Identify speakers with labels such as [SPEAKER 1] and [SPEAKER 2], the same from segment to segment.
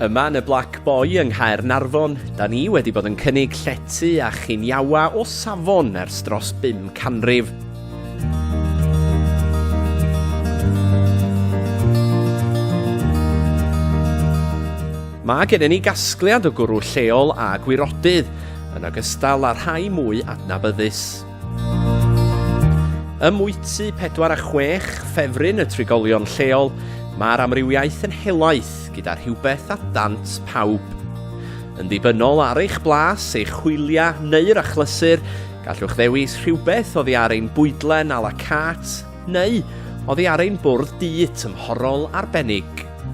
[SPEAKER 1] Yma yn y Black Boy yng Nghaernarfon, da ni wedi bod yn cynnig llety a chiniawa o safon ers dros 5 canrif. Mae gen ni gasgliad o gwrw lleol a gwirodydd, yn ogystal â rhai mwy adnabyddus. Ym Mwyty 4 a 6, ffefryn y trigolion lleol, mae'r amrywiaeth yn helaeth gyda rhywbeth a dant pawb. Yn ddibynnol ar eich blas, eich chwylia neu'r achlysur, gallwch ddewis rhywbeth oddi ar ein bwydlen a la cart, neu oddi ar ein bwrdd di tymhorol arbennig.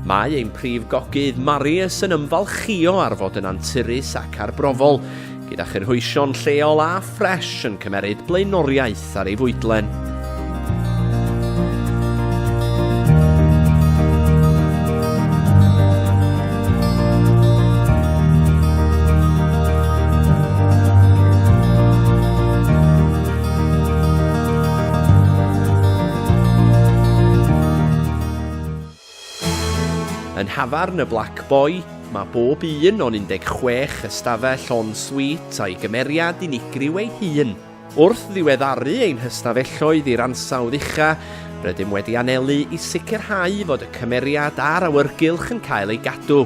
[SPEAKER 1] Mae ein prif gogydd Marius yn ymfalchio ar fod yn anturus ac arbrofol, gyda chynhwysion lleol a ffres yn cymeryd blaenoriaeth ar ei fwydlen. Yn Hafarn y Black Boy, mae bob un o'n 16 ystafell on-suite a'i gymeriad unigryw ei hun. Wrth ddiweddaru ein hystafelloedd i'r ansawdd ucha, rydym wedi anelu i sicrhau fod y cymeriad a'r awyrgylch yn cael ei gadw,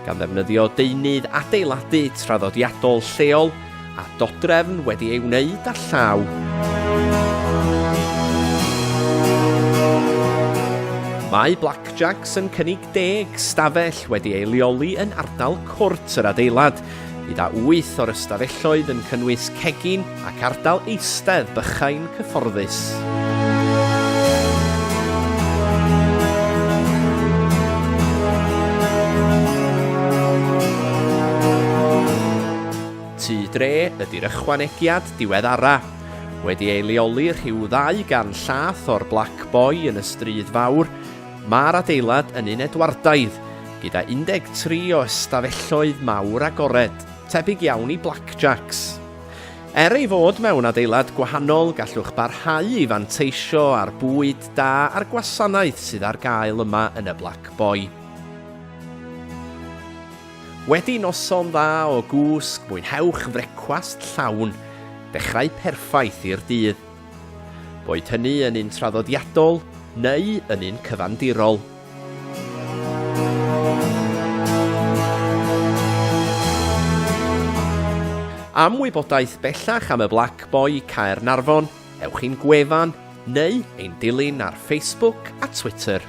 [SPEAKER 1] gan ddefnyddio deunydd adeiladu traddodiadol lleol a dodrefn wedi ei wneud â llaw. Mae Blackjacks yn cynnig 10 stafell wedi ei leoli yn ardal cwrt yr adeilad, gyda 8 o'r ystafelloedd yn cynnwys cegin ac ardal eistedd bychain cyfforddus. Tŷ dre ydy'r ychwanegiad diweddara. Wedi ei leoli rhyw 2 gan llath o'r Black Boy yn y stryd fawr, mae'r adeilad yn un Edwardaidd, gyda 13 o ystafelloedd mawr agored, tebyg iawn i Blackjacks. Ei fod mewn adeilad gwahanol, gallwch barhau i fanteisio ar bwyd da a'r gwasanaeth sydd ar gael yma yn y Black Boy. Wedi noson dda o gwsg, mwynhewch frecwast llawn, dechrau perffaith i'r dydd. Boed hynny yn un traddodiadol neu yn un cyfandirol. Am wybodaeth bellach am y Black Boy Caernarfon, ewch i'n gwefan neu ein dilyn ar Facebook a Twitter.